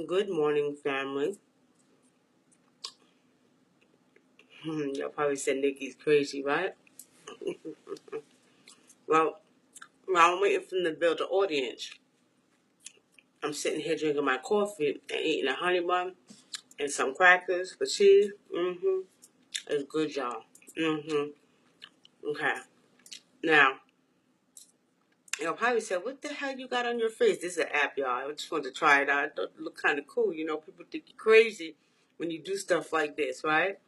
Good morning, family. Y'all probably said Nicky's crazy, right? Well, while I'm waiting for them to build the audience, I'm sitting here drinking my coffee and eating a honey bun and some crackers with cheese. It's good, y'all. Okay. Now, y'all probably said, what the hell you got on your face? This is an app, y'all. I just wanted to try it out. I thought it looked kind of cool. People think you're crazy when you do stuff like this, right?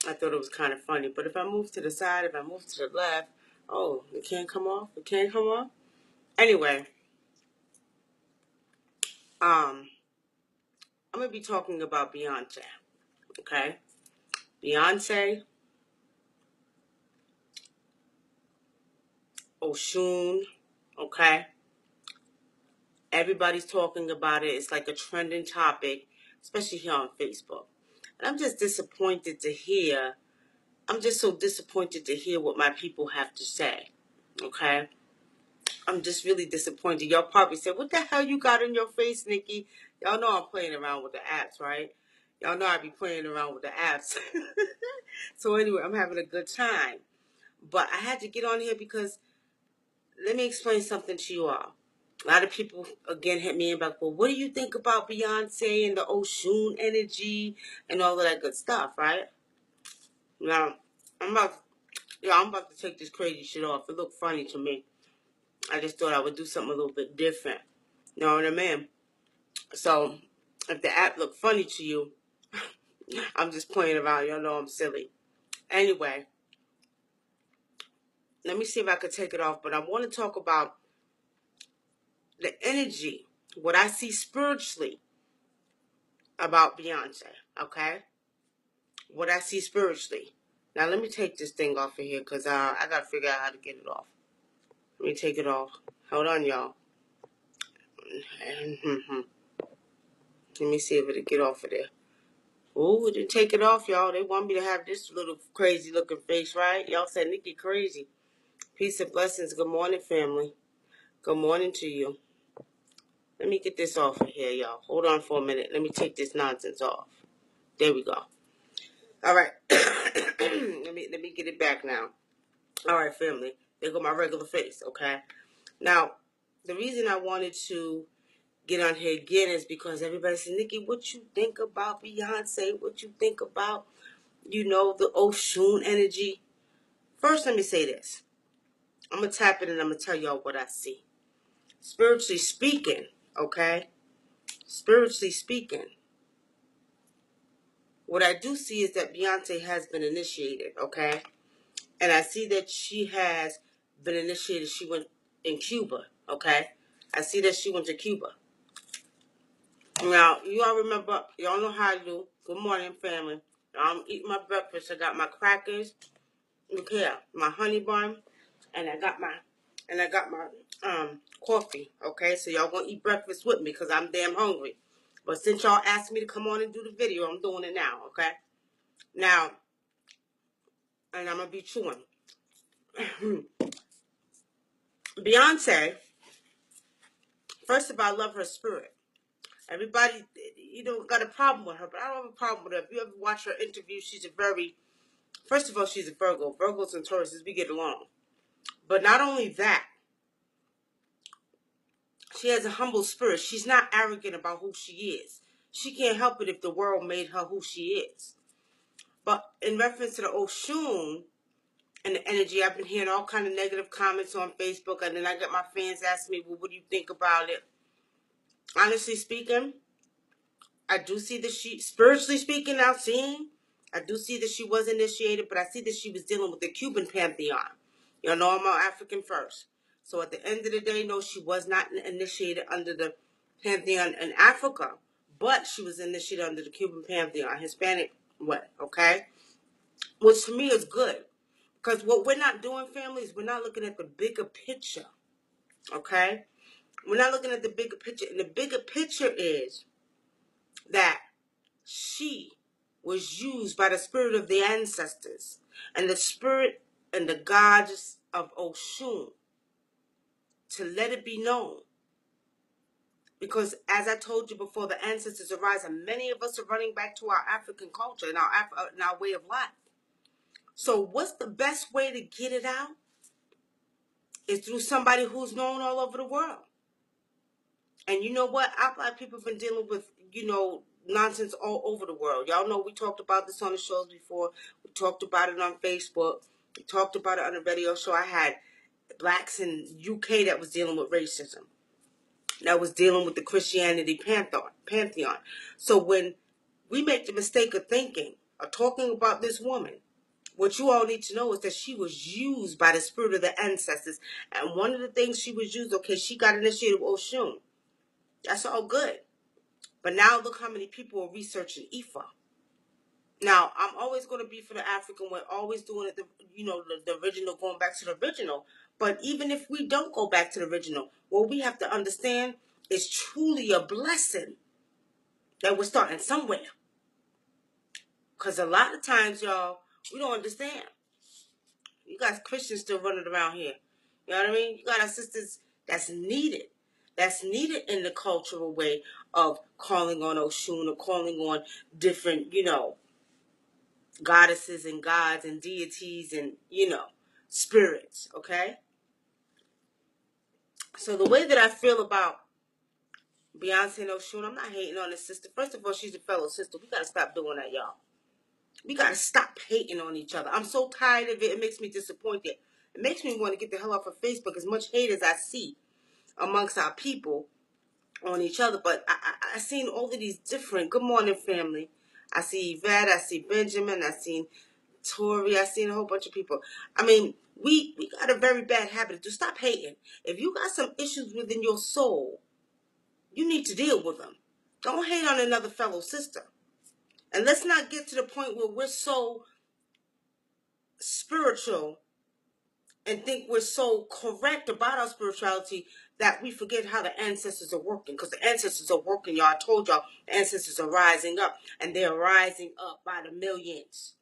I thought it was kind of funny. But if I move to the side, if I move to the left, oh, it can't come off? It can't come off? Anyway, I'm going to be talking about Beyonce, okay? Beyonce, Osun, okay? Everybody's talking about it. It's like a trending topic, especially here on Facebook. And I'm just so disappointed to hear what my people have to say, okay? I'm just really disappointed. Y'all probably said, what the hell you got on your face, Nicky? Y'all know I'm playing around with the apps, right? Y'all know I be playing around with the apps. So anyway, I'm having a good time. But I had to get on here because let me explain something to you all. A lot of people, again, hit me and be like, well, what do you think about Beyonce and the Osun energy and all of that good stuff, right? Now, I'm about to take this crazy shit off. It looked funny to me. I just thought I would do something a little bit different. You know what I mean? So, if the app looked funny to you, I'm just playing around. Y'all know I'm silly. Anyway, let me see if I could take it off. But I want to talk about the energy, what I see spiritually about Beyonce, okay? What I see spiritually. Now, let me take this thing off of here because I got to figure out how to get it off. Let me take it off. Hold on, y'all. Let me see if it'll get off of there. Ooh, it didn't take it off, y'all. They want me to have this little crazy looking face, right? Y'all said Nicky crazy. Peace and blessings. Good morning, family. Good morning to you. Let me get this off of here, y'all. Hold on for a minute. Let me take this nonsense off. There we go. All right. let me get it back now. All right, family. There go my regular face, okay? Now, the reason I wanted to get on here again is because everybody said, Nicky, what you think about Beyonce? What you think about, the Osun energy? First, let me say this. I'm going to tap it and I'm going to tell y'all what I see. Spiritually speaking, okay? Spiritually speaking, what I do see is that Beyonce has been initiated, okay? And I see that she has been initiated. She went in Cuba, okay? I see that she went to Cuba. Now, you all remember, y'all know how I do. Good morning, family. I'm eating my breakfast. I got my crackers, look here, my honey bun, and I got my coffee, okay? So y'all gonna eat breakfast with me because I'm damn hungry. But since y'all asked me to come on and do the video, I'm doing it now, okay? Now, and I'm gonna be chewing. Beyonce, first of all, I love her spirit. Everybody, got a problem with her, but I don't have a problem with her. If you ever watch her interview, first of all, she's a Virgo. Virgos and Tauruses, we get along. But not only that, she has a humble spirit. She's not arrogant about who she is. She can't help it if the world made her who she is. But in reference to the Osun and the energy, I've been hearing all kind of negative comments on Facebook, and then I get my fans asking me, well, what do you think about it? Honestly speaking, I do see that spiritually speaking, I do see that she was initiated, but I see that she was dealing with the Cuban pantheon. Y'all know I'm African first. So at the end of the day, no, she was not initiated under the pantheon in Africa, but she was initiated under the Cuban pantheon, Hispanic way, okay? Which to me is good. Because what we're not doing, family, is we're not looking at the bigger picture, okay? We're not looking at the bigger picture. And the bigger picture is that she was used by the spirit of the ancestors and the spirit and the gods of Osun to let it be known Because as I told you before, the ancestors arise, and many of us are running back to our African culture and our way of life. So what's the best way to get it out? Is through somebody who's known all over the world. And you know what? Our black people have been dealing with, nonsense all over the world. Y'all know we talked about this on the shows before. We talked about it on Facebook. We talked about it on the radio show. I had blacks in UK that was dealing with racism, that was dealing with the Christianity pantheon. So when we make the mistake of thinking or talking about this woman, what you all need to know is that she was used by the spirit of the ancestors. And one of the things she was used, okay, she got initiated with Osun. That's all good. But now look how many people are researching Ifa. Now, I'm always going to be for the African way, always doing it, the original, going back to the original. But even if we don't go back to the original, what we have to understand is truly a blessing that we're starting somewhere. Because a lot of times, y'all, we don't understand. You got Christians still running around here. You know what I mean? You got our sisters that's needed. That's needed in the cultural way of calling on Osun or calling on different, goddesses and gods and deities and, spirits, okay? So the way that I feel about Beyonce and Osun, I'm not hating on this sister. First of all, she's a fellow sister. We got to stop doing that, y'all. We got to stop hating on each other. I'm so tired of it. It makes me disappointed. It makes me want to get the hell off of Facebook. As much hate as I see amongst our people on each other. But I seen all of these different, good morning family. I see Yvette, I see Benjamin, I seen Tori, I seen a whole bunch of people. I mean, we got a very bad habit to stop hating. If you got some issues within your soul, you need to deal with them. Don't hate on another fellow sister. And let's not get to the point where we're so spiritual and think we're so correct about our spirituality that we forget how the ancestors are working. Because the ancestors are working, y'all. I told y'all, the ancestors are rising up. And they're rising up by the millions.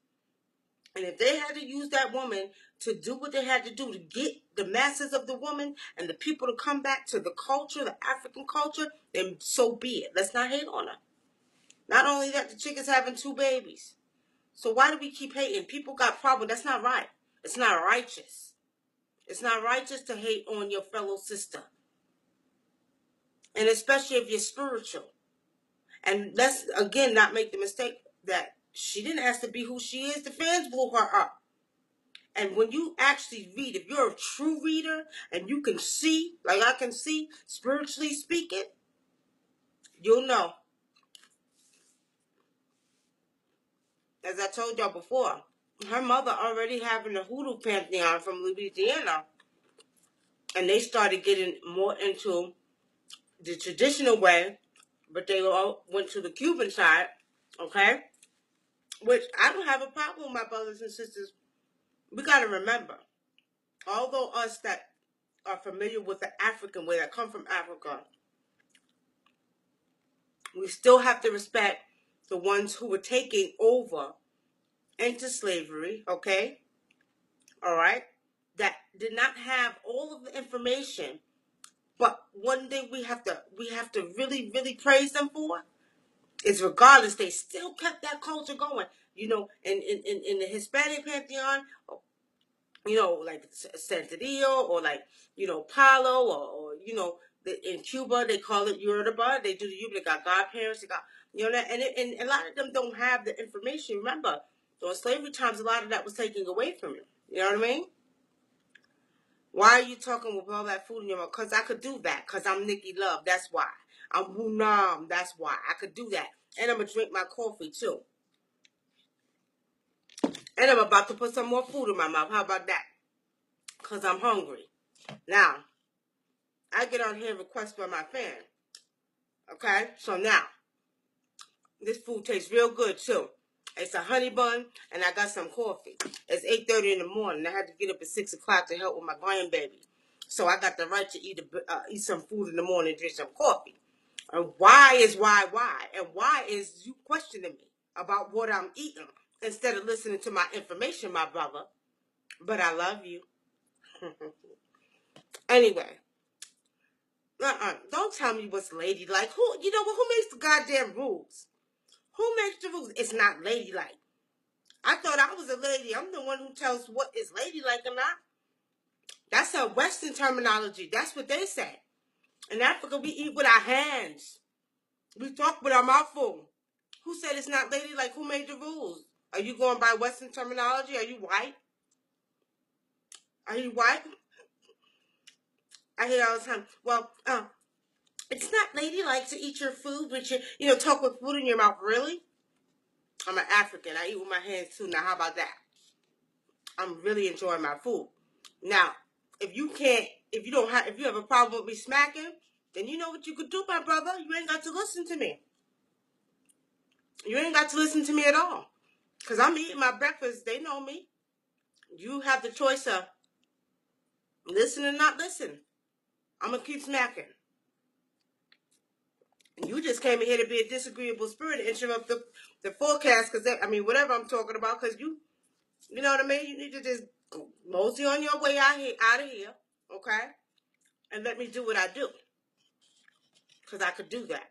And if they had to use that woman to do what they had to do to get the masses of the woman and the people to come back to the culture, the African culture, then so be it. Let's not hate on her. Not only that, the chick is having 2 babies. So why do we keep hating? People got problems. That's not right. It's not righteous. It's not righteous to hate on your fellow sister. And especially if you're spiritual. And let's, again, not make the mistake that she didn't ask to be who she is. The fans blew her up. And when you actually read, if you're a true reader and you can see, like I can see, spiritually speaking, you'll know. As I told y'all before, her mother already having a hoodoo pantheon from Louisiana. And they started getting more into the traditional way, but they all went to the Cuban side, okay? Which I don't have a problem with, my brothers and sisters. We got to remember, although us that are familiar with the African way, that come from Africa, we still have to respect the ones who were taking over into slavery, okay? All right? That did not have all of the information, but one thing we have to really, really praise them for is regardless, they still kept that culture going. In the Hispanic pantheon, like Santeria or like, Palo or in Cuba, they call it Yoruba. They do the Yoruba. They got godparents. They got, and a lot of them don't have the information. Remember, during slavery times, a lot of that was taken away from you. You know what I mean? Why are you talking with all that food in your mouth? Because I could do that. Because I'm Nicky Love. That's why. I'm Hunam. That's why. I could do that. And I'm going to drink my coffee, too. And I'm about to put some more food in my mouth. How about that? Because I'm hungry. Now, I get on here and request for my fan. Okay? So now, this food tastes real good, too. It's a honey bun, and I got some coffee. It's 8:30 in the morning. I had to get up at 6 o'clock to help with my grandbaby. So I got the right to eat some food in the morning and drink some coffee. And why is why? And why is you questioning me about what I'm eating instead of listening to my information, my brother? But I love you. Anyway, Don't tell me what's ladylike. Who, you know what? Who makes the goddamn rules? Who makes the rules? It's not ladylike. I thought I was a lady. I'm the one who tells what is ladylike or not. That's a Western terminology. That's what they say. In Africa, we eat with our hands. We talk with our mouth full. Who said it's not ladylike? Who made the rules? Are you going by Western terminology? Are you white? Are you white? I hear all the time. Well, it's not ladylike to eat your food with your, talk with food in your mouth. Really? I'm an African. I eat with my hands too. Now, how about that? I'm really enjoying my food. Now, if you have a problem with me smacking, then you know what you could do, my brother. You ain't got to listen to me. You ain't got to listen to me at all. Because I'm eating my breakfast. They know me. You have the choice of listen or not listen. I'm going to keep smacking. And you just came in here to be a disagreeable spirit and interrupt the forecast. Because, whatever I'm talking about. Because you know what I mean? You need to just mosey on your way out of here. Okay? And let me do what I do. Because I could do that.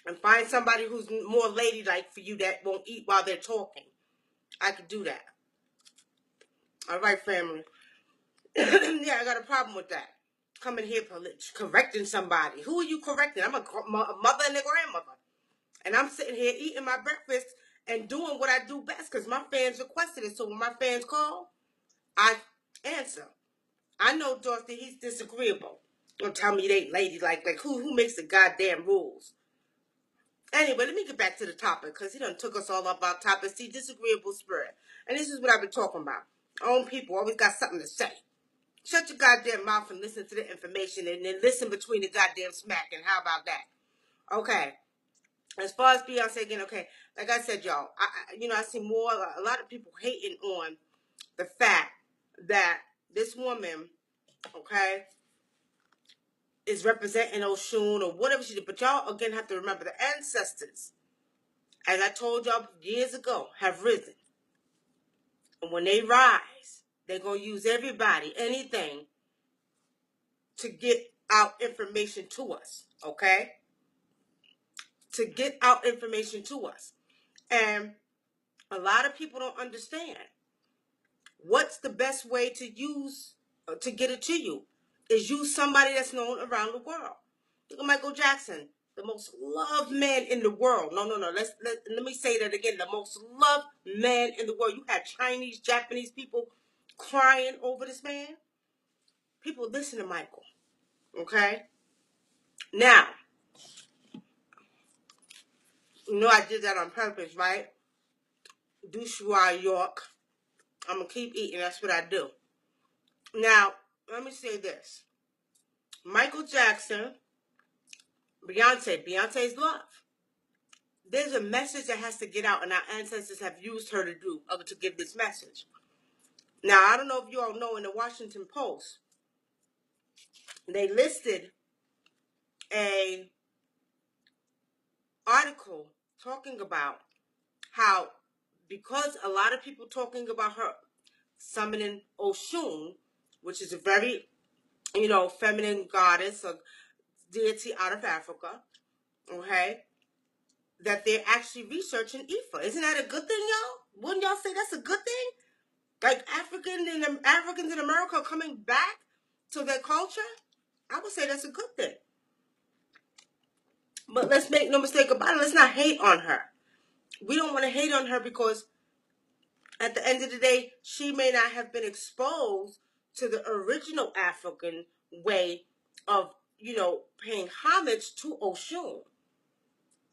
And find somebody who's more ladylike for you that won't eat while they're talking. I could do that. All right, family. Yeah, I got a problem with that. Coming here correcting somebody. Who are you correcting? I'm a mother and a grandmother. And I'm sitting here eating my breakfast and doing what I do best because my fans requested it. So when my fans call, I answer. I know Dorothy, he's disagreeable. Don't tell me it ain't ladylike. Like who makes the goddamn rules? Anyway, let me get back to the topic because he done took us all up our topic. See, disagreeable spirit. And this is what I've been talking about. Our own people always got something to say. Shut your goddamn mouth and listen to the information and then listen between the goddamn smacking. How about that? Okay. As far as Beyonce again, okay, like I said, y'all, I see a lot of people hating on the fact that this woman, okay, is representing Osun or whatever she did. But y'all, again, have to remember the ancestors, as I told y'all years ago, have risen. And when they rise, they're going to use everybody, anything, to get out information to us, okay? To get out information to us. And a lot of people don't understand. What's the best way to use, to get it to you? Is use somebody that's known around the world. Look at Michael Jackson, the most loved man in the world. No. Let me say that again. The most loved man in the world. You had Chinese, Japanese people crying over this man. People listen to Michael. Okay? Now, I did that on purpose, right? Douchua York. I'm going to keep eating. That's what I do. Now, let me say this. Michael Jackson, Beyonce's love. There's a message that has to get out, and our ancestors have used her to give this message. Now, I don't know if you all know, in the Washington Post, they listed a article talking about how, because a lot of people talking about her summoning Osun, which is a very, feminine goddess or deity out of Africa, okay, that they're actually researching Ifa. Isn't that a good thing, y'all? Wouldn't y'all say that's a good thing? Like Africans in America are coming back to their culture? I would say that's a good thing. But let's make no mistake about it. Let's not hate on her. We don't want to hate on her because at the end of the day, she may not have been exposed to the original African way of, paying homage to Osun.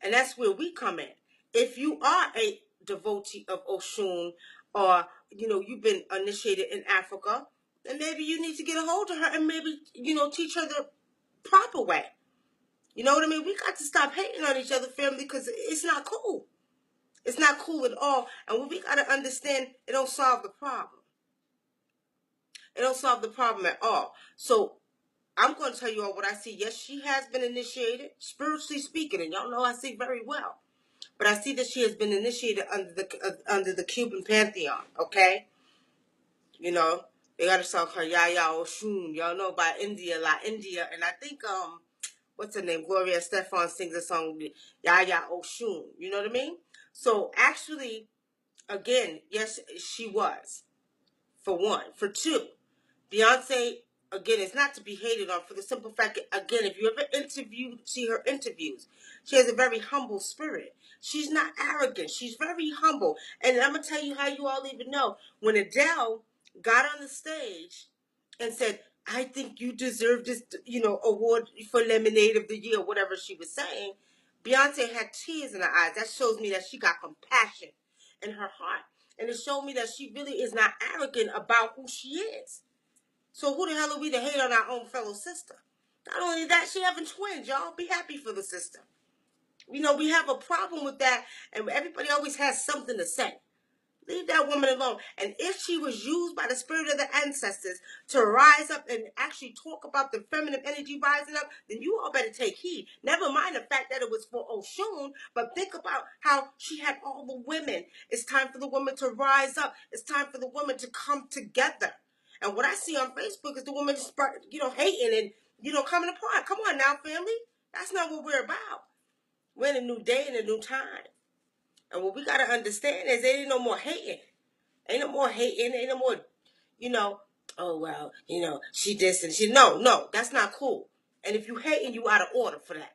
And that's where we come in. If you are a devotee of Osun or, you've been initiated in Africa, then maybe you need to get a hold of her and maybe, teach her the proper way. You know what I mean? We got to stop hating on each other, family, because it's not cool. It's not cool at all. And what we got to understand, it don't solve the problem. It don't solve the problem at all. So I'm going to tell you all what I see. Yes, she has been initiated, spiritually speaking, and y'all know I see very well. But I see that she has been initiated under the Cuban pantheon, okay? They got a song called Ya Ya Osun. Y'all know about India, La India. And I think, what's her name? Gloria Estefan sings a song, Ya Ya Osun. You know what I mean? So actually, again, yes, she was, for one. For two, Beyonce, again, is not to be hated on for the simple fact that, again, if you ever see her interviews, she has a very humble spirit. She's not arrogant. She's very humble. And I'm going to tell you how you all even know. When Adele got on the stage and said, I think you deserve this, award for Lemonade of the Year, whatever she was saying, Beyonce had tears in her eyes. That shows me that she got compassion in her heart. And it showed me that she really is not arrogant about who she is. So who the hell are we to hate on our own fellow sister? Not only that, she having twins, y'all. Be happy for the sister. We have a problem with that, and everybody always has something to say. Leave that woman alone. And if she was used by the spirit of the ancestors to rise up and actually talk about the feminine energy rising up, then you all better take heed. Never mind the fact that it was for Osun, but think about how she had all the women. It's time for the women to rise up. It's time for the women to come together. And what I see on Facebook is the women, hating and, coming apart. Come on now, family. That's not what we're about. We're in a new day and a new time. And what we got to understand is there ain't no more hating. Ain't no more hating. Ain't no more, oh, well, she this and she. No, that's not cool. And if you hating, you out of order for that.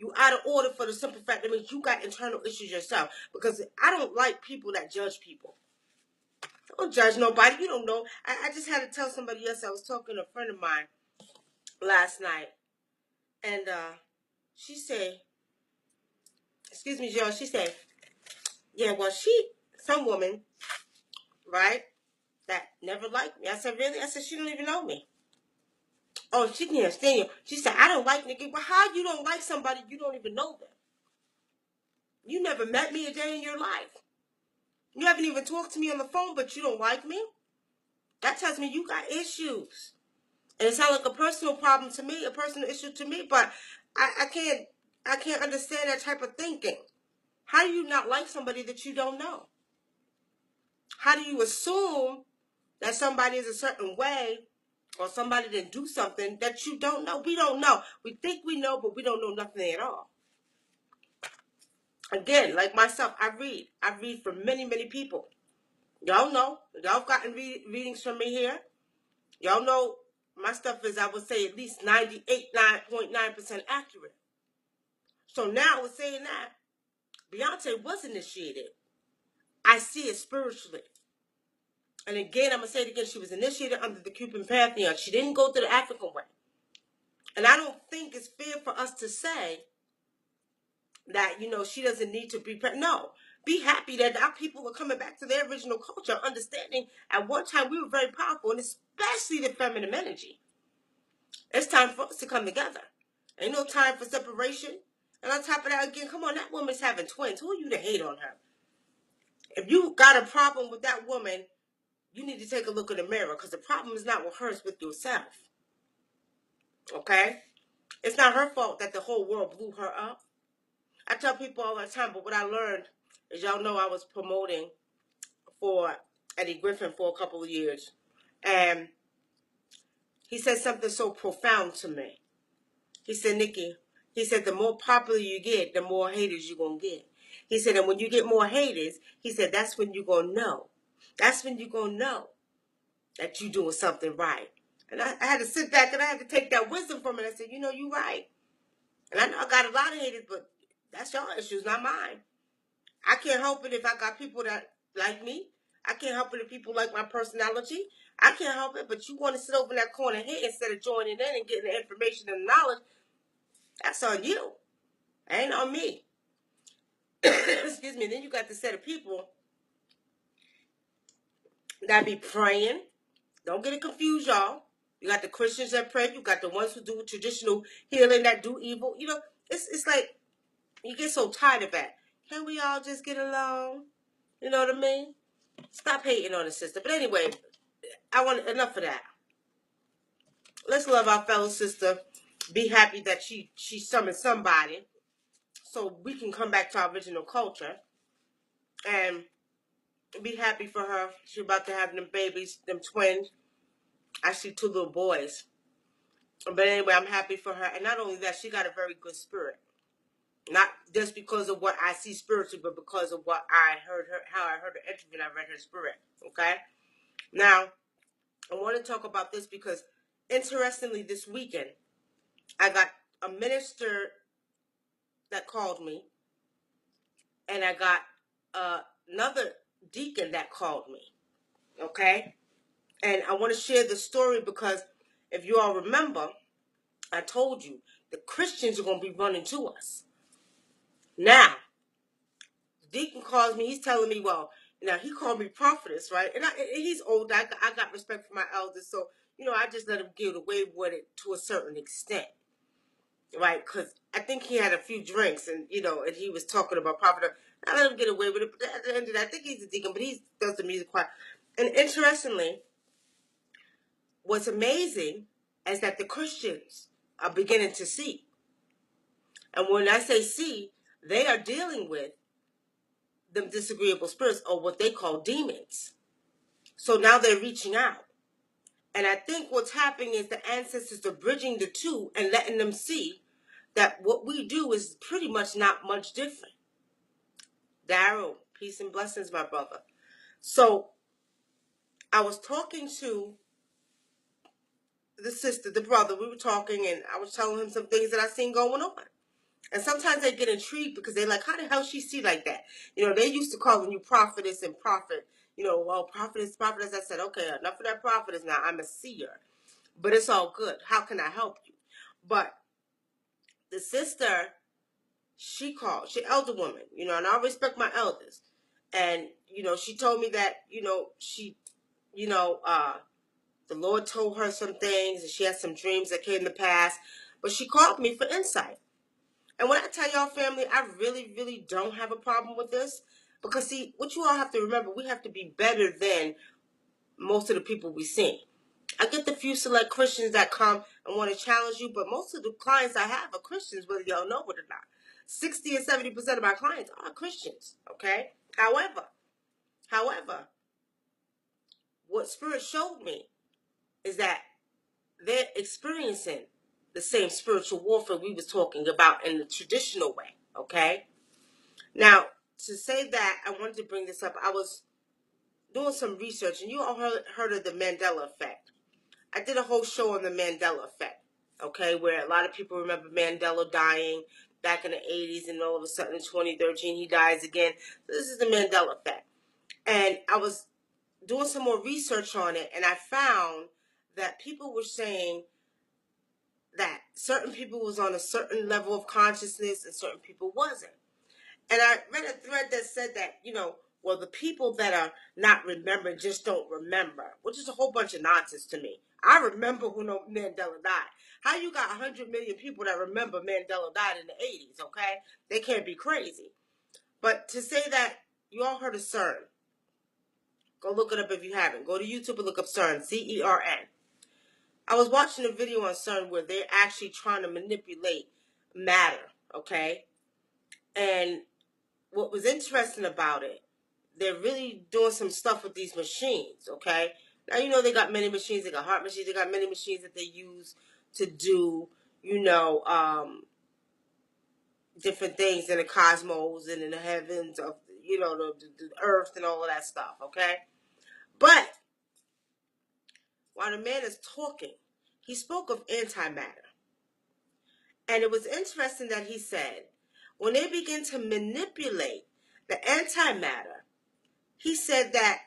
You out of order for the simple fact that means you got internal issues yourself. Because I don't like people that judge people. Don't judge nobody. You don't know. I just had to tell somebody else. I was talking to a friend of mine last night. And she said, excuse me, Joe. She said, yeah, well, some woman, right, that never liked me. I said, really? I said, she don't even know me. Oh, she can't stand you. She said, I don't like Nicky. Well, how you don't like somebody you don't even know them? You never met me a day in your life. You haven't even talked to me on the phone, but you don't like me? That tells me you got issues. And it sounds like a personal problem to me, a personal issue to me, but I can't understand that type of thinking. How do you not like somebody that you don't know? How do you assume that somebody is a certain way or somebody didn't do something that you don't know? We don't know. We think we know, but we don't know nothing at all. Again, like myself, I read. I read from many, many people. Y'all know. Y'all gotten readings from me here. Y'all know my stuff is, I would say, at least 98.9% accurate. So now with saying that, Beyonce was initiated. I see it spiritually. And again, I'm going to say it again. She was initiated under the Cuban Pantheon. She didn't go through the African way. And I don't think it's fair for us to say that, she doesn't need to be pregnant. No. Be happy that our people are coming back to their original culture, understanding at one time we were very powerful, and especially the feminine energy. It's time for us to come together. Ain't no time for separation. And on top of that, again, come on, that woman's having twins. Who are you to hate on her? If you got a problem with that woman, you need to take a look in the mirror, because the problem is not with her, it's with yourself. Okay? It's not her fault that the whole world blew her up. I tell people all the time, but what I learned is, y'all know I was promoting for Eddie Griffin for a couple of years. And he said something so profound to me. He said, Nicky, he said, the more popular you get, the more haters you're going to get. He said, and when you get more haters, he said, that's when you're going to know. That's when you're going to know that you're doing something right. And I had to sit back and I had to take that wisdom from it. I said, you're right. And I know I got a lot of haters, but that's your issues, not mine. I can't help it if I got people that like me. I can't help it if people like my personality. I can't help it, but you want to sit over in that corner here instead of joining in and getting the information and knowledge. That's on you. It ain't on me. Excuse me. Then you got the set of people that be praying. Don't get it confused, y'all. You got the Christians that pray. You got the ones who do traditional healing that do evil. It's like you get so tired of that. Can we all just get along? You know what I mean? Stop hating on the sister. But anyway, I want enough of that. Let's love our fellow sister. Be happy that she summoned somebody so we can come back to our original culture. And be happy for her. She's about to have them babies, them twins. Actually, 2 little boys. But anyway, I'm happy for her. And not only that, she got a very good spirit. Not just because of what I see spiritually, but because of what I heard her, how I heard her interview and I read her spirit. Okay? Now, I want to talk about this because, interestingly, this weekend, I got a minister that called me, and I got another deacon that called me. Okay? And I want to share the story because if you all remember, I told you the Christians are going to be running to us. Now, the deacon calls me. He's telling me, well, now he called me prophetess, right? And he's old. I got respect for my elders. So, I just let him get away with it to a certain extent, right? Because I think he had a few drinks and he was talking about prophet. I let him get away with it. But at the end of that, I think he's a deacon, but he does the music choir. And interestingly, what's amazing is that the Christians are beginning to see. And when I say see, they are dealing with the disagreeable spirits, or what they call demons. So now they're reaching out. And I think what's happening is the ancestors are bridging the two and letting them see that what we do is pretty much not much different. Daryl, peace and blessings, my brother. So I was talking to the sister, the brother. We were talking, and I was telling him some things that I seen going on. And sometimes they get intrigued because they're like, how the hell she see like that? They used to calling you prophetess and prophet. Well, prophetess. I said, okay, enough of that prophetess now. I'm a seer. But it's all good. How can I help you? But the sister, she called. She elder woman, and I respect my elders. And, she told me that, she, the Lord told her some things and she had some dreams that came to pass. But she called me for insight. And when I tell y'all, family, I really, really don't have a problem with this. Because, see, what you all have to remember, we have to be better than most of the people we see. I get the few select Christians that come and want to challenge you, but most of the clients I have are Christians, whether y'all know it or not. 60 and 70% of my clients are Christians, okay? However, what Spirit showed me is that they're experiencing the same spiritual warfare we was talking about in the traditional way, okay? Now, to say that, I wanted to bring this up. I was doing some research, and you all heard of the Mandela effect. I did a whole show on the Mandela effect, okay, where a lot of people remember Mandela dying back in the 80s, and all of a sudden in 2013 he dies again. This is the Mandela effect. And I was doing some more research on it, and I found that people were saying that certain people was on a certain level of consciousness and certain people wasn't. And I read a thread that said that, well, the people that are not remembering just don't remember, which is a whole bunch of nonsense to me. I remember when Mandela died. How you got 100 million people that remember Mandela died in the 80s, okay? They can't be crazy. But to say that, you all heard of CERN. Go look it up if you haven't. Go to YouTube and look up CERN, CERN. I was watching a video on CERN where they're actually trying to manipulate matter, okay? And what was interesting about it, they're really doing some stuff with these machines, okay? Now, they got many machines. They got heart machines. They got many machines that they use to do, different things in the cosmos and in the heavens of, the earth and all of that stuff, okay? But while the man is talking, he spoke of antimatter. And it was interesting that he said, when they begin to manipulate the antimatter, he said that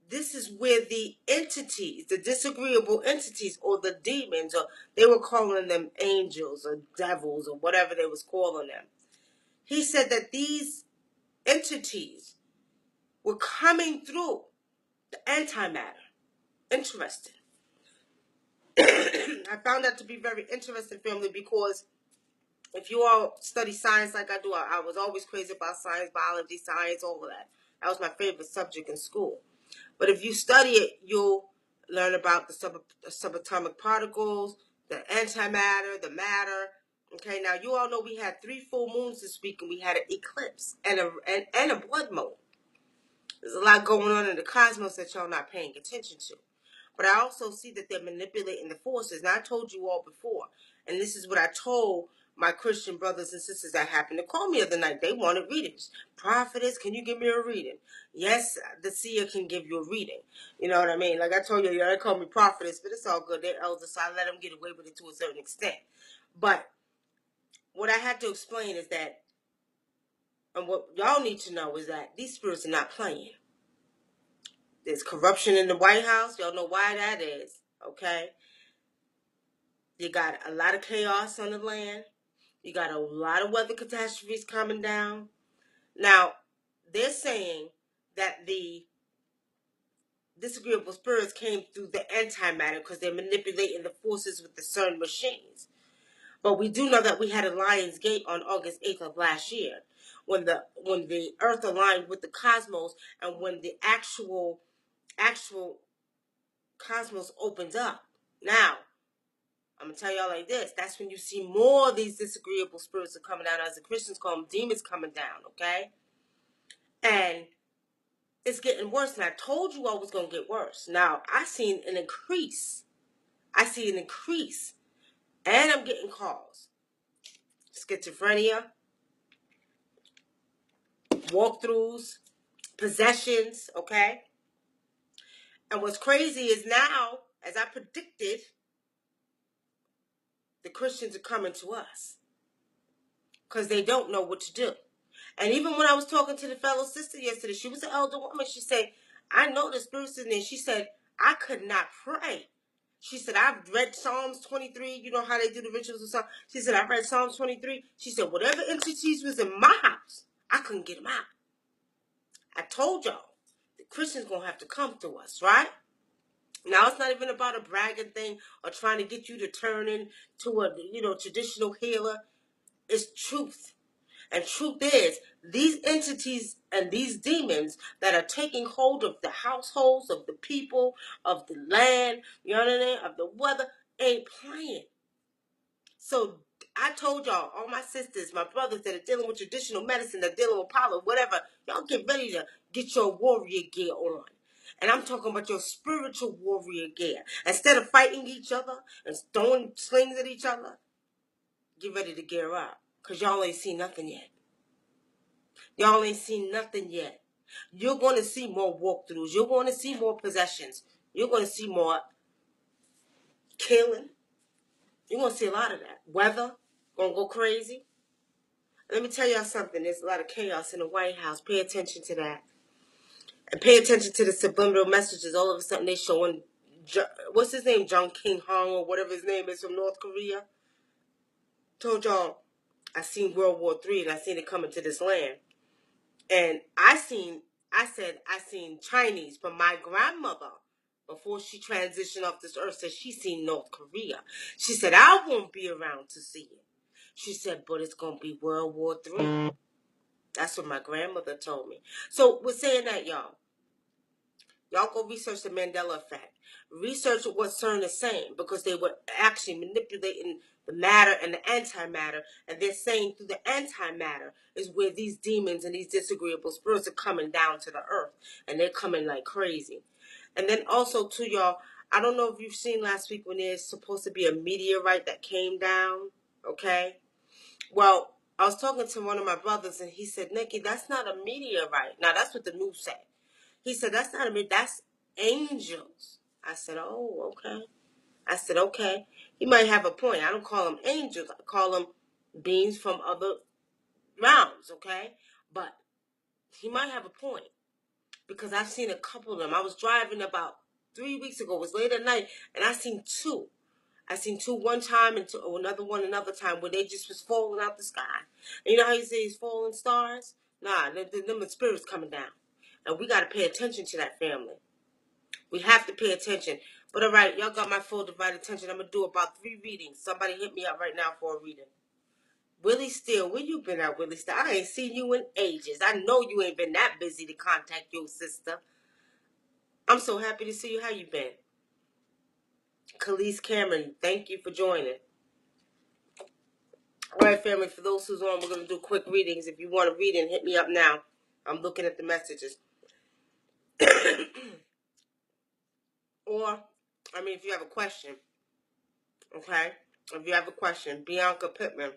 this is where the entities, the disagreeable entities, or the demons, or they were calling them angels or devils or whatever they was calling them. He said that these entities were coming through the antimatter. Interesting. I found that to be very interesting, family, because if you all study science like I do, I was always crazy about science, biology, science, all of that. That was my favorite subject in school. But if you study it, you'll learn about the subatomic particles, the antimatter, the matter. Okay, now you all know we had 3 full moons this week, and we had an eclipse and a blood moon. There's a lot going on in the cosmos that y'all not paying attention to. But I also see that they're manipulating the forces. And I told you all before, and this is what I told my Christian brothers and sisters that happened to call me the other night. They wanted readings. Prophetess, can you give me a reading? Yes, the seer can give you a reading. You know what I mean? Like I told you, they call me prophetess, but it's all good. They're elders, so I let them get away with it to a certain extent. But what I had to explain is that, and what y'all need to know is that these spirits are not playing. There's corruption in the White House. Y'all know why that is, okay? You got a lot of chaos on the land. You got a lot of weather catastrophes coming down. Now, they're saying that the disagreeable spirits came through the antimatter because they're manipulating the forces with the CERN machines. But we do know that we had a Lion's Gate on August 8th of last year when the Earth aligned with the cosmos and when the actual cosmos opens up. Now, I'm going to tell y'all like this. That's when you see more of these disagreeable spirits are coming down. As the Christians call them, demons coming down, okay? And it's getting worse. And I told you all was going to get worse. Now, I seen an increase. I see an increase. And I'm getting calls. Schizophrenia, walkthroughs, possessions, okay? And what's crazy is now, as I predicted, the Christians are coming to us. Because they don't know what to do. And even when I was talking to the fellow sister yesterday, she was an elder woman. She said, I know the spirits in there. She said, I could not pray. She said, I've read Psalms 23. You know how they do the rituals of Psalms. She said, I read Psalms 23. She said, whatever entities was in my house, I couldn't get them out. I told y'all, the Christians going to have to come to us, right? Now, it's not even about a bragging thing or trying to get you to turn into a, traditional healer. It's truth. And truth is, these entities and these demons that are taking hold of the households, of the people, of the land, you know what I mean, of the weather, ain't playing. So I told y'all, all my sisters, my brothers that are dealing with traditional medicine, that are dealing with power, whatever, y'all get ready to get your warrior gear on. And I'm talking about your spiritual warrior gear. Instead of fighting each other and throwing slings at each other, get ready to gear up. Because y'all ain't seen nothing yet. Y'all ain't seen nothing yet. You're going to see more walkthroughs. You're going to see more possessions. You're going to see more killing. You're going to see a lot of that. Weather going to go crazy. Let me tell y'all something. There's a lot of chaos in the White House. Pay attention to that. And pay attention to the subliminal messages. All of a sudden they showing, what's his name? Jung King Hong or whatever his name is from North Korea. Told y'all, I seen World War III and I seen it coming to this land. And I seen Chinese, but my grandmother, before she transitioned off this earth, said she seen North Korea. She said, I won't be around to see it. She said, but it's going to be World War III. That's what my grandmother told me. So we're saying that, y'all. Y'all go research the Mandela effect. Research what CERN is saying, because they were actually manipulating the matter and the antimatter, and they're saying through the antimatter is where these demons and these disagreeable spirits are coming down to the earth, and they're coming like crazy. And then also, too, y'all, I don't know if you've seen last week when there's supposed to be a meteorite that came down, okay? Well, I was talking to one of my brothers, and he said, Nicky, that's not a meteorite. Now, that's what the news said. He said, that's not a meteorite, that's angels. I said, oh, okay. I said, okay. He might have a point. I don't call them angels. I call them beings from other realms, okay? But he might have a point, because I've seen a couple of them. I was driving about 3 weeks ago. It was late at night, and I seen two. I seen two one time and another one another time where they just was falling out the sky. And you know how you say it's falling stars? Nah, them are spirits coming down. And we got to pay attention to that, family. We have to pay attention. But all right, y'all got my full divided attention. I'm going to do about 3 readings. Somebody hit me up right now for a reading. Willie Steele, where you been at, Willie Steele? I ain't seen you in ages. I know you ain't been that busy to contact your sister. I'm so happy to see you. How you been? Khalees Cameron, thank you for joining. All right, family, for those who's on, we're going to do quick readings. If you want a reading, hit me up now. I'm looking at the messages. Or I mean, if you have a question, okay? If you have a question, Bianca Pittman.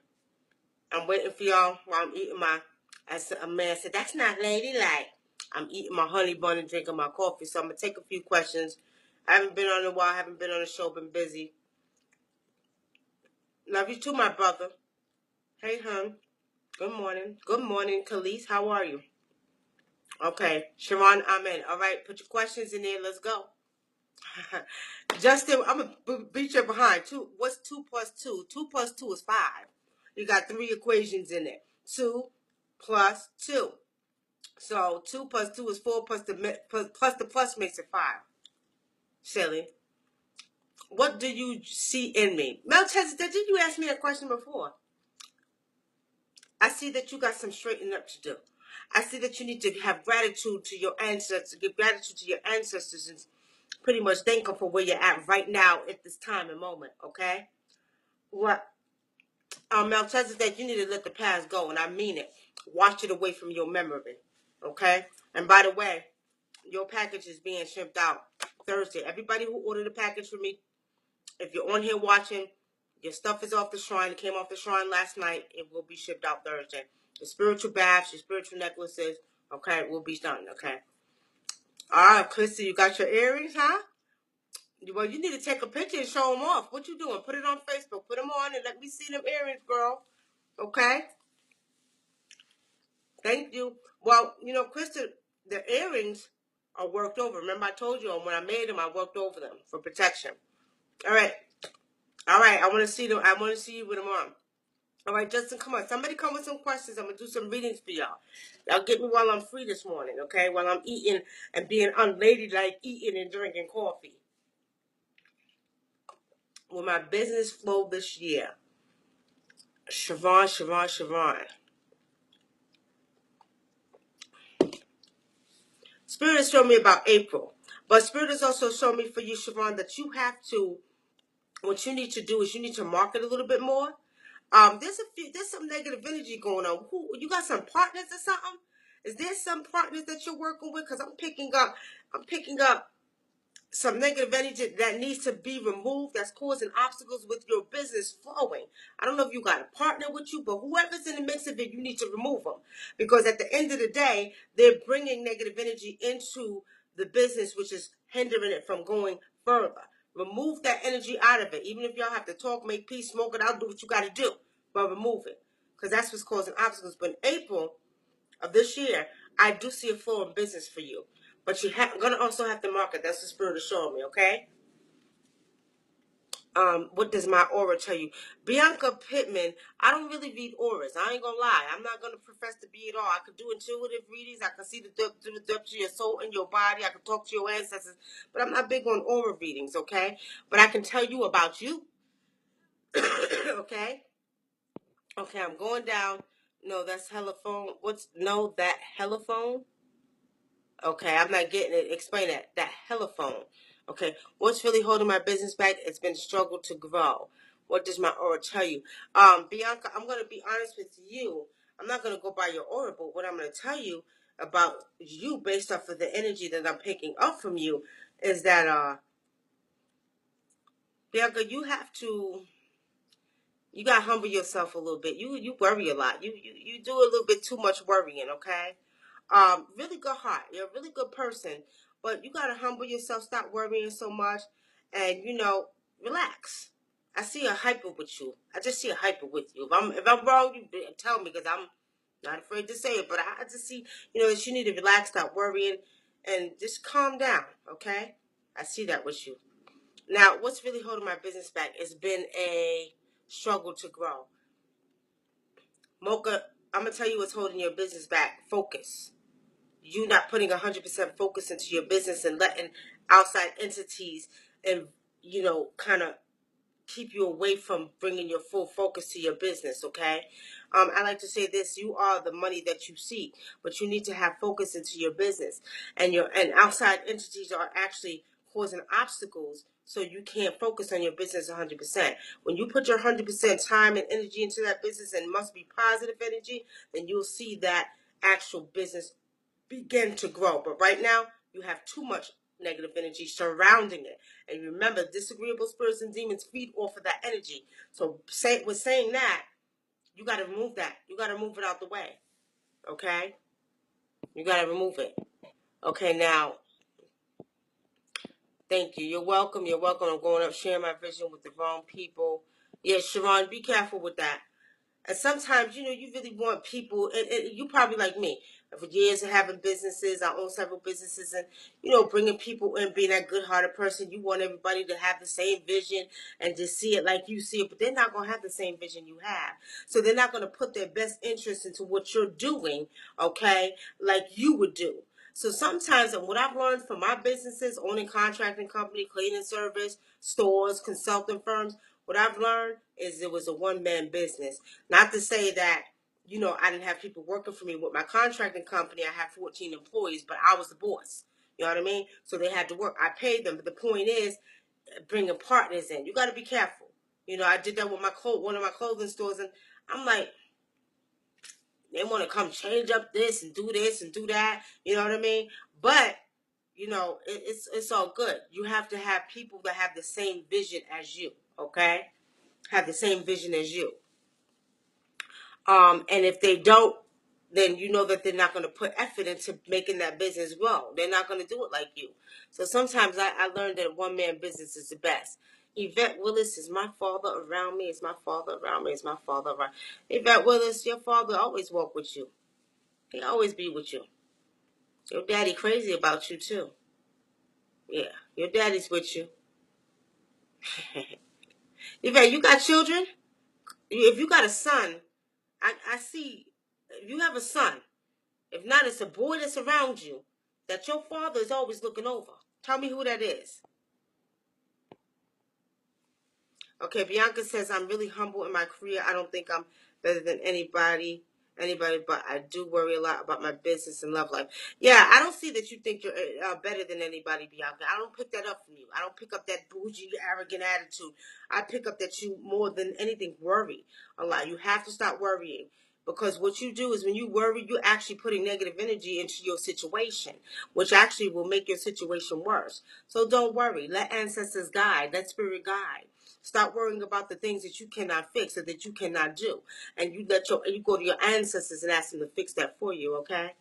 I'm waiting for y'all while I'm eating my, as a man said, that's not ladylike. I'm eating my honey bun and drinking my coffee. So I'm going to take a few questions. I haven't been on in a while. I haven't been on the show. Been busy. Love you too, my brother. Hey, hon. Good morning. Good morning, Khalees. How are you? Okay. Sharon, amen. All right. Put your questions in there. Let's go. Justin, I'm going to beat you behind. What's 2 plus 2? 2 plus 2 is 5. You got 3 equations in it. 2 plus 2. So 2 plus 2 is 4 plus the plus makes it 5. Silly. What do you see in me? Melchizedek, did you ask me a question before? I see that you got some straightening up to do. I see that you need to have gratitude to your ancestors, give gratitude to your ancestors, and pretty much thank them for where you're at right now at this time and moment, okay? What? Melchizedek, you need to let the past go, and I mean it. Wash it away from your memory, okay? And by the way, your package is being shipped out Thursday. Everybody who ordered a package from me, if you're on here watching, your stuff is off the shrine. It came off the shrine last night. It will be shipped out Thursday. The spiritual baths, your spiritual necklaces, okay, will be done, okay? All right, Christy, you got your earrings, huh? Well, you need to take a picture and show them off. What you doing? Put it on Facebook. Put them on and let me see them earrings, girl. Okay? Thank you. Well, you know, Krista, the earrings are worked over. Remember I told you when I made them, I worked over them for protection. All right. All right. I want to see them. I want to see you with them on. All right, Justin, come on. Somebody come with some questions. I'm going to do some readings for y'all. Y'all get me while I'm free this morning, okay? While I'm eating and being unladylike, eating and drinking coffee. Will my business flow this year? Siobhan. Spirit has shown me about April. But Spirit has also shown me for you, Siobhan, that you have to, what you need to do is you need to market a little bit more. There's some negative energy going on. You got some partners or something? Is there some partners that you're working with? Because I'm picking up some negative energy that needs to be removed that's causing obstacles with your business flowing. I don't know if you got a partner with you, but whoever's in the mix of it, you need to remove them. Because at the end of the day, they're bringing negative energy into the business, which is hindering it from going further. Remove that energy out of it. Even if y'all have to talk, make peace, smoke it out, do what you got to do. But remove it. Because that's what's causing obstacles. But in April of this year, I do see a flow in business for you. But you're going to also have to market. That's the Spirit is showing me, okay? What does my aura tell you? Bianca Pittman, I don't really read auras. I ain't going to lie. I'm not going to profess to be it all. I could do intuitive readings. I can see the depth of your soul and your body. I can talk to your ancestors. But I'm not big on aura readings, okay? But I can tell you about you. Okay? Okay, I'm going down. No, that's telephone. That telephone? Okay, I'm not getting it. Explain that. That telephone. Okay, what's really holding my business back? It's been struggle to grow. What does my aura tell you? Bianca, I'm going to be honest with you. I'm not going to go by your aura, but what I'm going to tell you about you based off of the energy that I'm picking up from you is that, Bianca, you got to humble yourself a little bit. You worry a lot. You do a little bit too much worrying, okay? Really good heart. You're a really good person, but you gotta humble yourself. Stop worrying so much, and relax. I see a hyper with you. I just see a hyper with you. If I'm wrong, you tell me because I'm not afraid to say it. But I just see that you need to relax, stop worrying, and just calm down. Okay? I see that with you. Now, what's really holding my business back? It's been a struggle to grow. Mocha, I'm gonna tell you what's holding your business back. Focus. You not putting 100% focus into your business and letting outside entities and kind of keep you away from bringing your full focus to your business. Okay, I like to say this: you are the money that you seek, but you need to have focus into your business, and outside entities are actually causing obstacles. So you can't focus on your business 100%. When you put your 100% time and energy into that business, and must be positive energy, then you'll see that actual business begin to grow. But right now, you have too much negative energy surrounding it. And remember, disagreeable spirits and demons feed off of that energy. So with saying that, you got to remove that. You got to move it out the way. Okay? You got to remove it. Okay, now, thank you. You're welcome. You're welcome. I'm going up sharing my vision with the wrong people. Yeah, Sharon, be careful with that. And sometimes, you really want people, and you probably like me, for years of having businesses, I own several businesses, and, bringing people in, being that good-hearted person, you want everybody to have the same vision and to see it like you see it, but they're not going to have the same vision you have. So they're not going to put their best interest into what you're doing, okay, like you would do. So sometimes, and what I've learned from my businesses, owning contracting company, cleaning service, stores, consulting firms, what I've learned is it was a one-man business. Not to say that, I didn't have people working for me. With my contracting company, I had 14 employees, but I was the boss. You know what I mean? So they had to work. I paid them. But the point is, bringing partners in. You got to be careful. I did that with one of my clothing stores, and I'm like, they want to come change up this and do that. You know what I mean? But, it's all good. You have to have people that have the same vision as you, okay? Have the same vision as you. And if they don't, then you know that they're not going to put effort into making that business grow. They're not going to do it like you. So sometimes I learned that one-man business is the best. Yvette Willis, is my father around me? Is my father around me? Is my father around? Yvette Willis, your father always walk with you. He always be with you. Your daddy crazy about you too. Yeah, your daddy's with you. Yvette, you got children? If you got a son, I see, if you have a son, if not, it's a boy that's around you that your father is always looking over. Tell me who that is. Okay, Bianca says, I'm really humble in my career. I don't think I'm better than anybody, but I do worry a lot about my business and love life. Yeah, I don't see that you think you're better than anybody, Bianca. I don't pick that up from you. I don't pick up that bougie, arrogant attitude. I pick up that you, more than anything, worry a lot. You have to stop worrying. Because what you do is when you worry, you're actually putting negative energy into your situation, which actually will make your situation worse. So don't worry. Let ancestors guide. Let spirit guide. Stop worrying about the things that you cannot fix or that you cannot do. And you go to your ancestors and ask them to fix that for you, okay?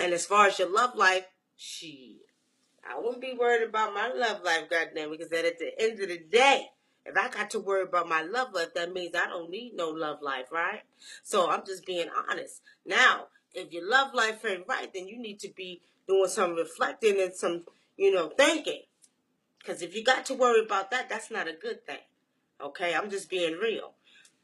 And as far as your love life, I wouldn't be worried about my love life, goddamn, because then at the end of the day, if I got to worry about my love life, that means I don't need no love life, right? So I'm just being honest. Now, if your love life ain't right, then you need to be doing some reflecting and some, thinking. Because if you got to worry about that, that's not a good thing. Okay, I'm just being real.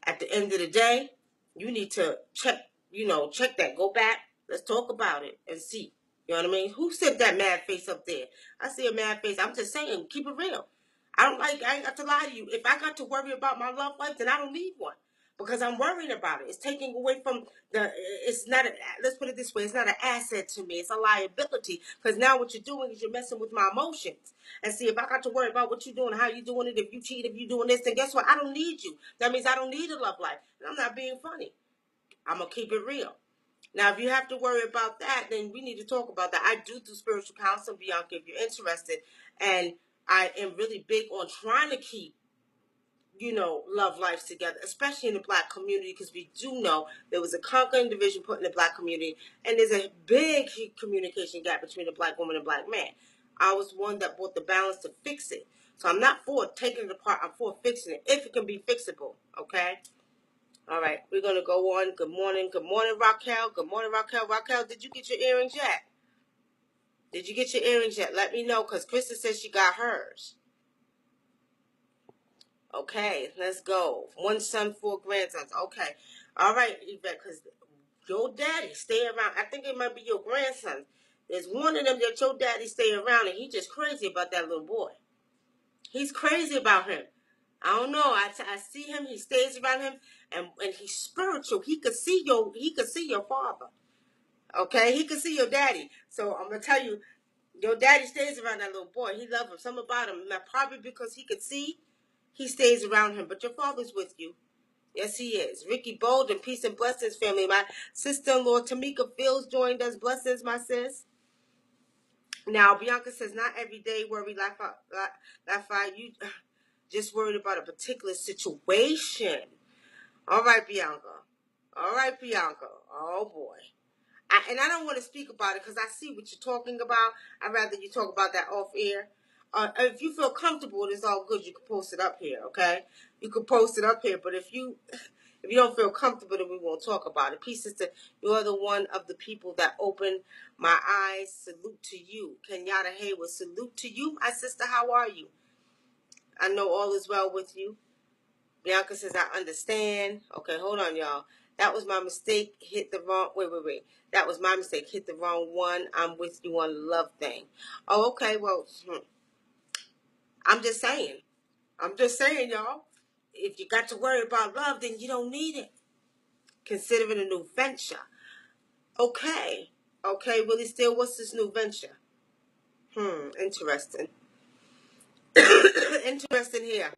At the end of the day, you need to check that. Go back. Let's talk about it and see. You know what I mean? Who sent that mad face up there? I see a mad face. I'm just saying, keep it real. I ain't got to lie to you. If I got to worry about my love life, then I don't need one. Because I'm worrying about it. It's taking away from it's not, let's put it this way, it's not an asset to me. It's a liability. Because now what you're doing is you're messing with my emotions. And see, if I got to worry about what you're doing, how you're doing it, if you cheat, if you're doing this, then guess what? I don't need you. That means I don't need a love life. And I'm not being funny. I'm going to keep it real. Now, if you have to worry about that, then we need to talk about that. I do spiritual counseling, Bianca, if you're interested. And I am really big on trying to keep, love lives together, especially in the Black community, because we do know there was a conquering division put in the Black community, and there's a big communication gap between the Black woman and Black man. I was one that brought the balance to fix it. So I'm not for taking it apart. I'm for fixing it, if it can be fixable, okay? All right, we're going to go on. Good morning, Raquel. Good morning, Raquel. Raquel, did you get your earrings yet? Did you get your earrings yet? Let me know, because Krista says she got hers. Okay, let's go. One son, 4 grandsons. Okay. All right, Yvette, because your daddy stay around. I think it might be your grandson. There's one of them that your daddy stay around, and he just crazy about that little boy. He's crazy about him. I don't know. I see him. He stays around him, and he's spiritual. He could see your father. Okay, he could see your daddy. So I'm gonna tell you, your daddy stays around that little boy. He loves him. Something about him. Now, probably because he could see, he stays around him. But your father's with you. Yes, he is. Ricky Bolden, peace and blessings, family. My sister-in-law, Tamika Fields, joined us. Blessings, my sis. Now, Bianca says, not every day worry, laugh out. You just worried about a particular situation. All right, Bianca. All right, Bianca. Oh, boy. And I don't want to speak about it because I see what you're talking about. I'd rather you talk about that off air. If you feel comfortable, it's all good. You can post it up here, okay? You can post it up here. But if you don't feel comfortable, then we won't talk about it. Peace, sister. You're the one of the people that opened my eyes. Salute to you. Kenyatta Haywood, salute to you, my sister. How are you? I know all is well with you. Bianca says, I understand. Okay, hold on, y'all. That was my mistake. Hit the wrong. Wait. That was my mistake. Hit the wrong one. I'm with you on the love thing. Oh, okay. Well, I'm just saying. I'm just saying, y'all. If you got to worry about love, then you don't need it. Consider it a new venture. Okay. Okay, Willie Steele, what's this new venture? Interesting. Interesting here.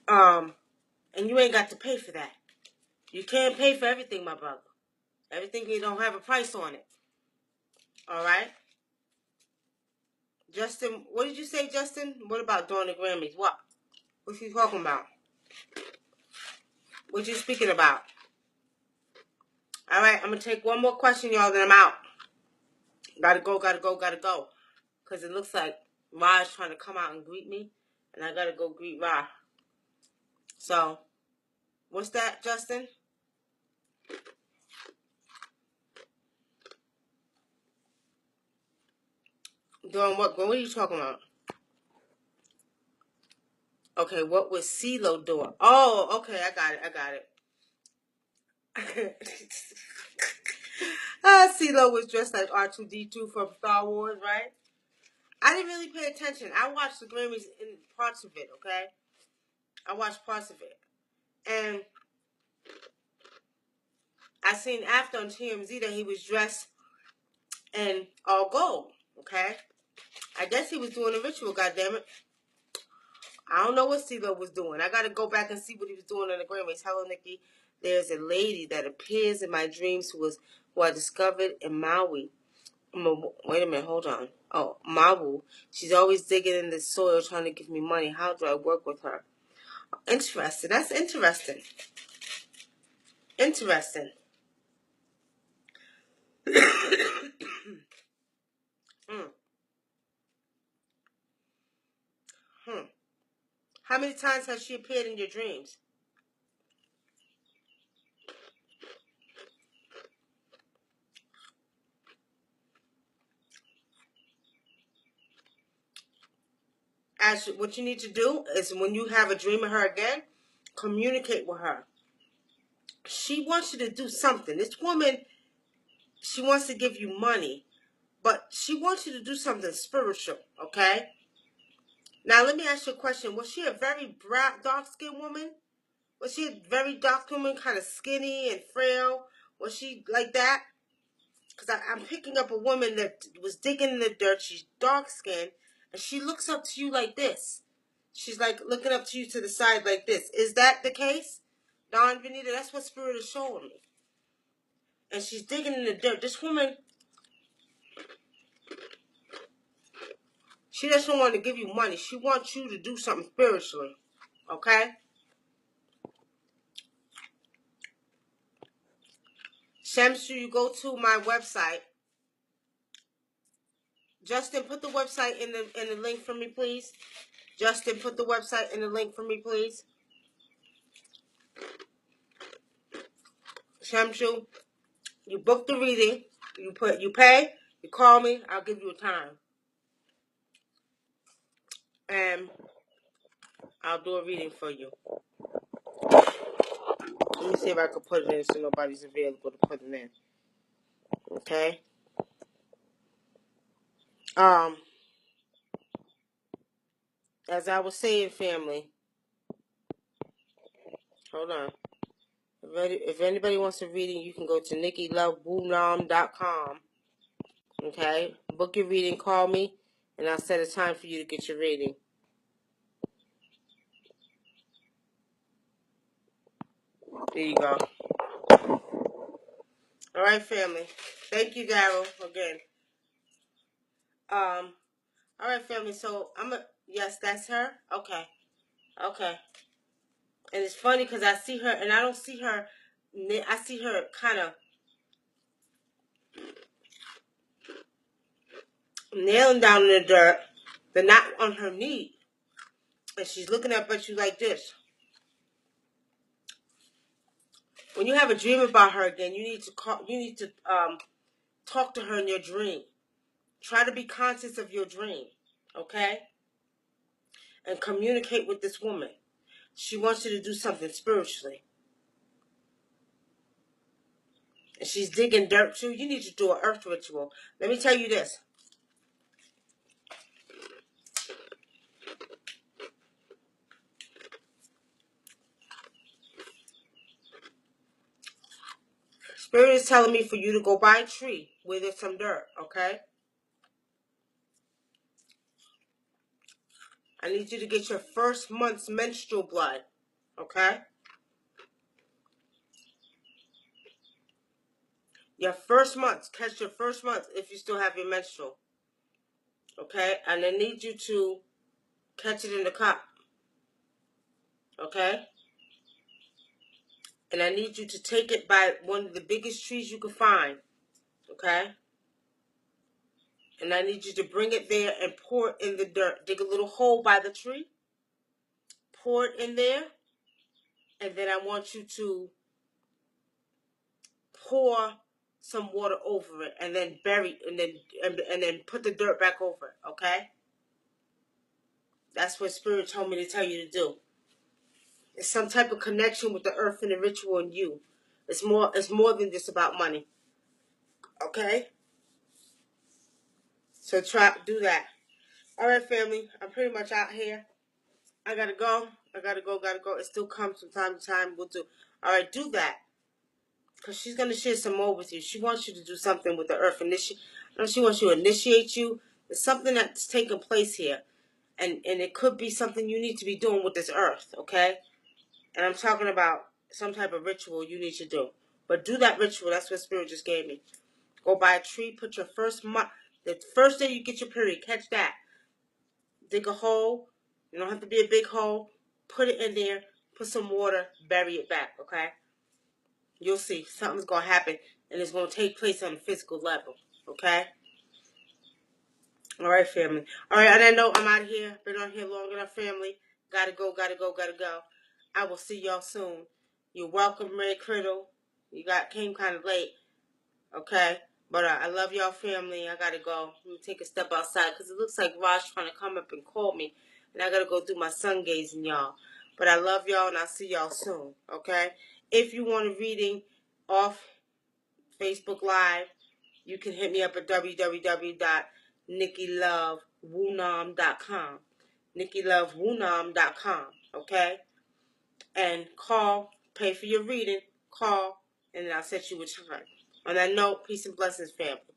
And you ain't got to pay for that. You can't pay for everything, my brother. Everything you don't have a price on it. All right? Justin, what did you say, Justin? What about during the Grammys? What? What you talking about? What you speaking about? All right, I'm going to take one more question, y'all, then I'm out. Gotta go. Because it looks like Ra is trying to come out and greet me. And I got to go greet Ra. So, what's that, Justin? Doing what? What are you talking about? Okay, what was CeeLo doing? Oh, okay, I got it. CeeLo was dressed like R2-D2 from Star Wars, right? I didn't really pay attention. I watched the Grammys in parts of it, okay? I watched parts of it. And I seen after on TMZ that he was dressed in all gold, okay? I guess he was doing a ritual, goddammit. I don't know what CeeLo was doing. I gotta go back and see what he was doing on the Grammys. Hello, Nicky. There's a lady that appears in my dreams who I discovered in Maui. Wait a minute, hold on. Oh, Maui. She's always digging in the soil trying to give me money. How do I work with her? Interesting. That's interesting. Interesting. Hmm. How many times has she appeared in your dreams? What you need to do is when you have a dream of her again, communicate with her. She wants you to do something. This woman, she wants to give you money, but she wants you to do something spiritual, okay? Now, let me ask you a question. Was she a very dark-skinned woman? Was she a very dark woman, kind of skinny and frail? Was she like that? Because I'm picking up a woman that was digging in the dirt. She's dark-skinned, and she looks up to you like this. She's like looking up to you to the side like this. Is that the case? Don Benita, that's what Spirit is showing me. And she's digging in the dirt. This woman, she doesn't want to give you money. She wants you to do something spiritually. Okay? Shamsu, you go to my website. Justin, put the website in the link for me, please. Justin, put the website in the link for me, please. Shamsu, you book the reading. You pay. You call me. I'll give you a time. And I'll do a reading for you. Let me see if I can put it in so nobody's available to put it in. Okay? As I was saying, family, hold on. If anybody wants a reading, you can go to NickyLoveBoomNom.com. Okay? Book your reading, call me, and I'll set a time for you to get your reading. There you go. All right, family. Thank you, Daryl, again. All right, family. So yes, that's her. Okay. And it's funny because I see her, and I don't see her. I see her kind of nailing down in the dirt, but not on her knee, and she's looking up at you like this. When you have a dream about her again, you need to talk to her in your dream. Try to be conscious of your dream, okay? And communicate with this woman. She wants you to do something spiritually. And she's digging dirt too. You need to do an earth ritual. Let me tell you this. Spirit is telling me for you to go buy a tree where there's some dirt, okay? I need you to get your first month's menstrual blood. Okay? Your first month, catch your first month if you still have your menstrual. Okay? And I need you to catch it in the cup. Okay? And I need you to take it by one of the biggest trees you can find. Okay? And I need you to bring it there and pour it in the dirt. Dig a little hole by the tree. Pour it in there. And then I want you to pour some water over it. And then bury and then put the dirt back over it. Okay? That's what Spirit told me to tell you to do. It's some type of connection with the earth and the ritual in you. It's more than just about money. Okay? So do that. All right, family. I'm pretty much out here. I gotta go. It still comes from time to time. We'll do. All right, do that. Because she's gonna share some more with you. She wants you to do something with the earth. She wants you to initiate you. There's something that's taking place here. And it could be something you need to be doing with this earth, okay? And I'm talking about some type of ritual you need to do. But do that ritual. That's what Spirit just gave me. Go by a tree. Put your first month. The first day you get your period. Catch that. Dig a hole. You don't have to be a big hole. Put it in there. Put some water. Bury it back, okay? You'll see. Something's going to happen. And it's going to take place on a physical level, okay? All right, family. All right, and I know I'm out of here. Been on here long enough, family. Gotta go. I will see y'all soon. You're welcome, Ray Criddle. You came kind of late, okay? But I love y'all, family. I gotta go. Let me take a step outside because it looks like Raj trying to come up and call me, and I gotta go do my sun gazing, y'all. But I love y'all, and I'll see y'all soon, okay? If you want a reading off Facebook Live, you can hit me up at www.nickylovewunam.com. nickylovewunam.com, okay? And pay for your reading, call, and then I'll set you a time. On that note, peace and blessings, family.